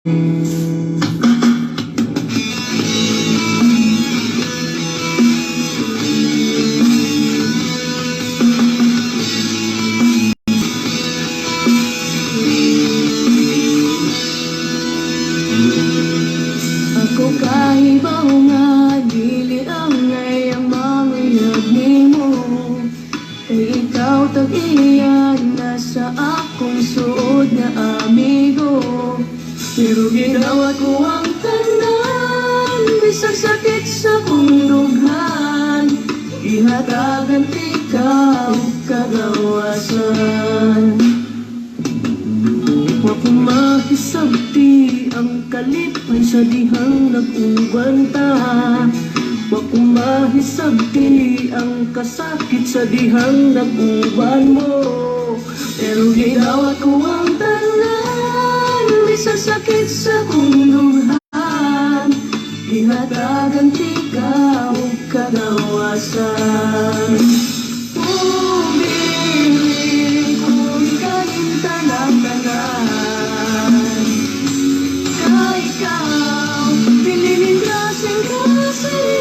Ako kaibaw nga dili ang ngayang manguyab nimo, kay ikaw tag-iyan na sa akong suod na amigo. Pero ginawa ko ang tanan, bisag sakit sa kong dughan, ihatagan ikaw kagawasan. Wa ko mahisabti ang kalipay sa dihang nag-uban ta, wa ko mahisabti ang kasakit sa dihang nag-uban mo. Pero ginawa ko ang tanan, bisag sakit sa kong lunghan, ihatagan ikaw kagawasan. Umibig kong kalintanan, kay ikaw pililing kasing-kasing,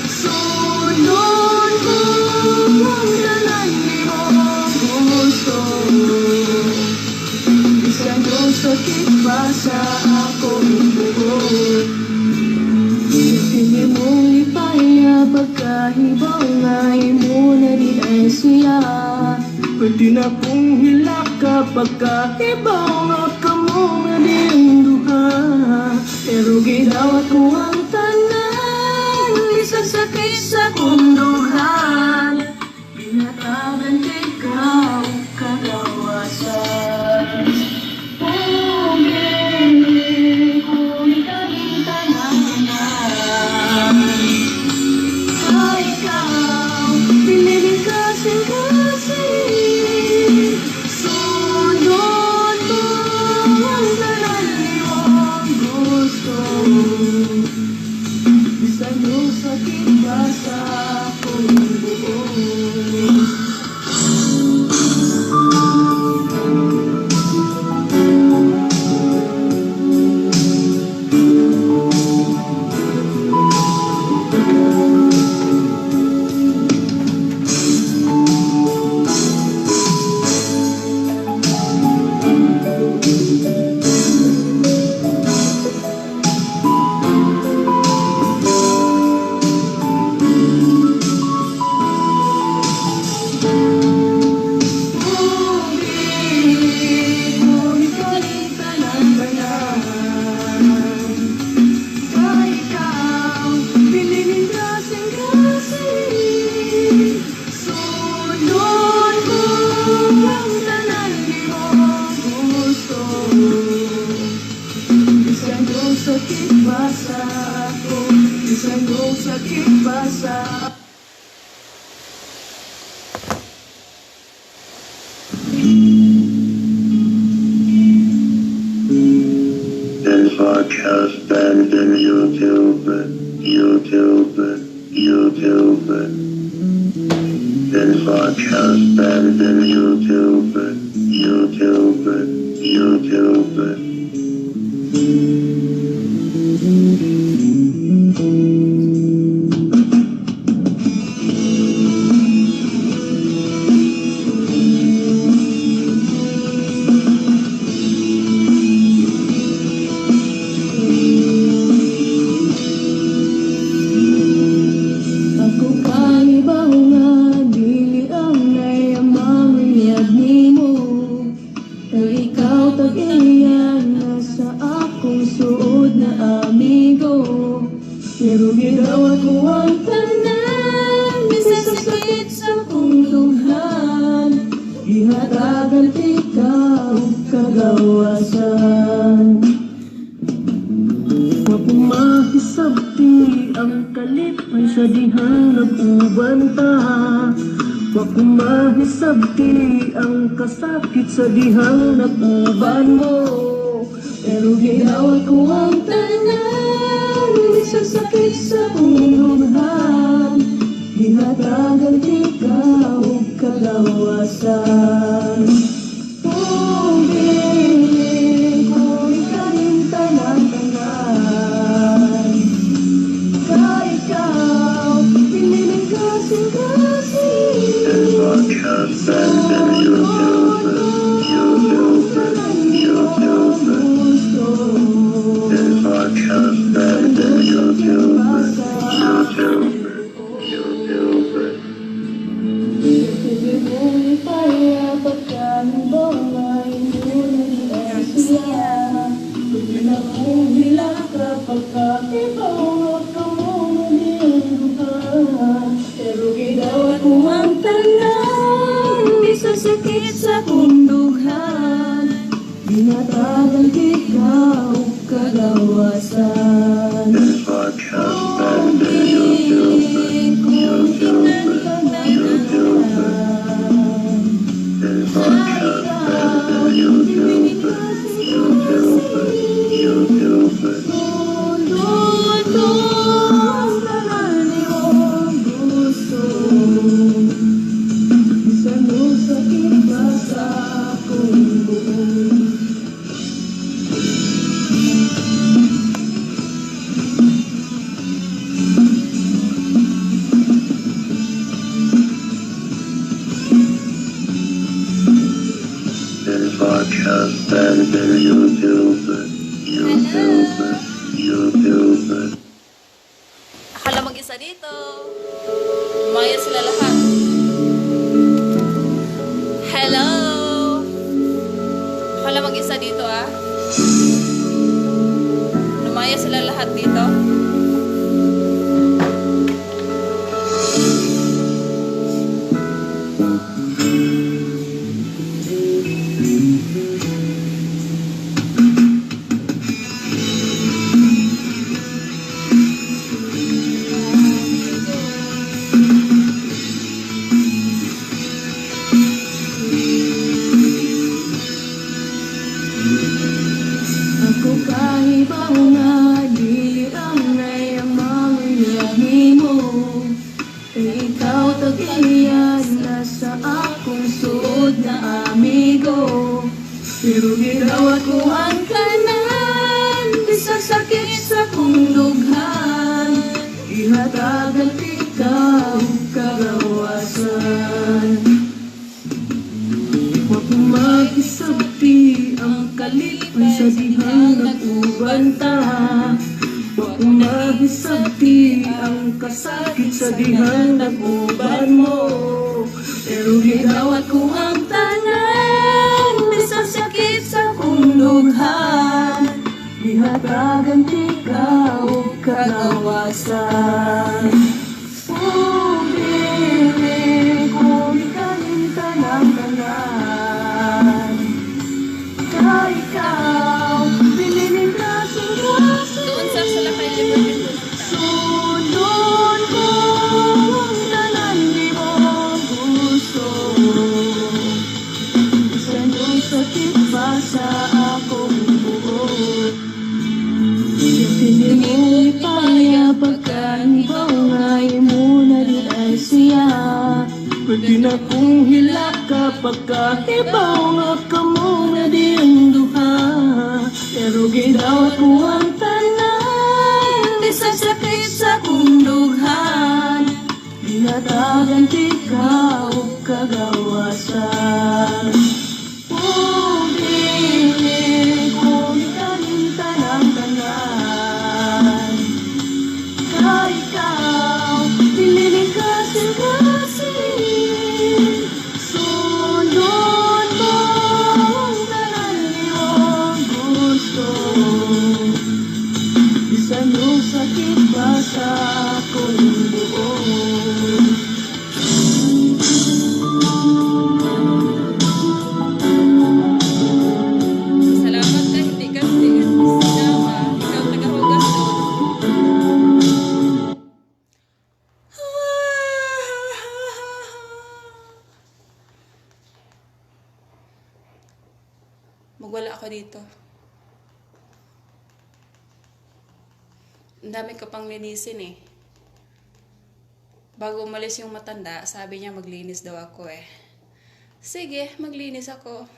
sunod ko ang dalan niyong gusto. Bisan yung sakit pa sa akong buhok, hindi mong ipaya pagkahibaw nga imo na di ay siya. Pwede na kong hilaka pagkahibaw nga kamo nga ding duha. Pero ginawa ko ang tanan, isang sakit sa kong duhan, binatagan ikaw kagawasan. Umibig kong kalintanan, kay ikaw pililing kasing-kasing, sunod ko ang dalan niyong gusto. Bisan yung sakit pa sa akong buhok. Sakit ba sa ako? Isang yung sakit ba sa This podcast banned in YouTube. This podcast banned in YouTube. ako kaibaw nga dili ang ngayang manguyab nimo, kay ikaw tag-iyan na sa akong suod na amigo. Pero ginawa ko ang tanan, bisag sakit sa kong lunghan, ihatagan ikaw kagawasan. Wa ko mahisabti ang kalipay sa dihang nag-uban ta, wa ko mahisabti ang kasakit sa dihang nag-uban mo. Pero ginawa ko ang tanan, bisag sakit sa kong lunghan, ihatagan ikaw kagawasan. Umibig kong pagkakitaw ka mo niyang pero ginawa ko ang tanan, di sa sakit sa kundughan, dinatagan ikaw kagawasan. This podcast banned in YouTube. YouTube. YouTube. This podcast banned in YouTube. YouTube. YouTube. This podcast banned in YouTube. YouTube. YouTube. Akala mag-isa dito. Lumaya sila lahat. Hello! Akala mag-isa dito ah. Lumaya sila lahat dito. Ako kahibaw nga di ang nayamangyahin mo, ikaw tagiyan na sa akong suod na amigo. Pero ginawa ko ang kanan, di sa sakit sa kong lughan, ihatagan ikaw kagawasan. Huwag mag-isabi ang kalipin sa dihang nag-ubanta. Huwag mag-isabi ang kasakit sa dihang nag-uban mo. Pero ginawa ko ang tanan, di sa sakit sa kong lughan, ihatagan ikaw kagawasan. Pumili ko ikalinta ng tanan, ikaw pinili ka singwasan. Doon sa Salakay Liberty. Sunod ko ang tanan di mo gusto. Isang sakit pa sa akong buhok. Pinili paya pagkanibaw ngay muna din ay siya. Pwede na kong hilak kapag kahibaw nga ka muna din duha. Pero ginawa ko ang tanan, di sa sakit sa kong lughan, dinatagan ikaw kagawasan. Pumili ko ikalinta ng tanan, ikaw pinili ka singwasin. Sunod mo ang tanan iyong gusto. Bisan yung sakit pa sa akong buong. Salamat ka, hindi ka sinama. Ikaw tagahugas doon. Magwala ako dito. Ang dami ko pang linisin eh. Bago umalis yung matanda, sabi niya maglinis daw ako eh. Sige, maglinis ako.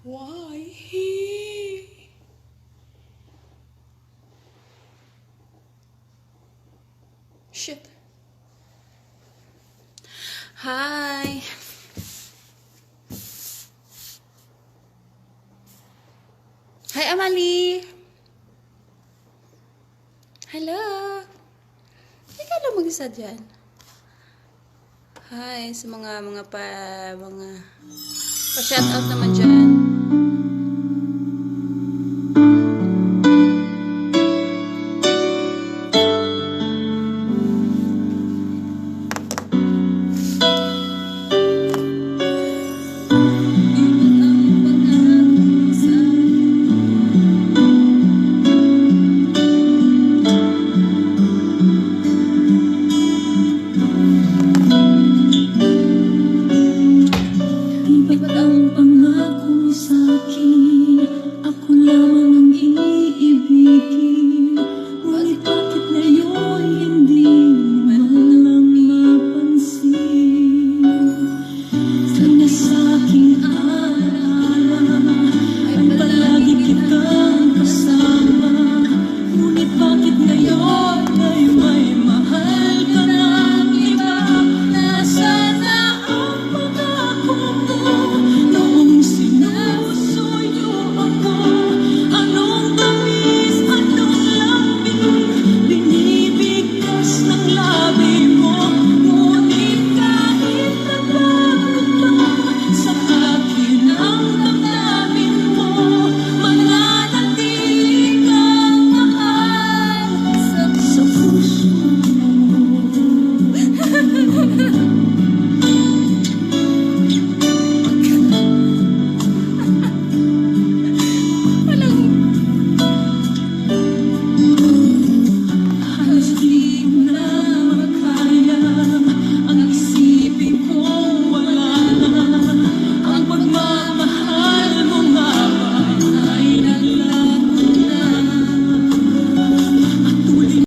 Why? Shit. Hi. Hi, Amalie. Hello. Ikaw lang mag-isa dyan. Hi sa mga pa-shout out naman dyan. Bakit ang pangako mo sa'kin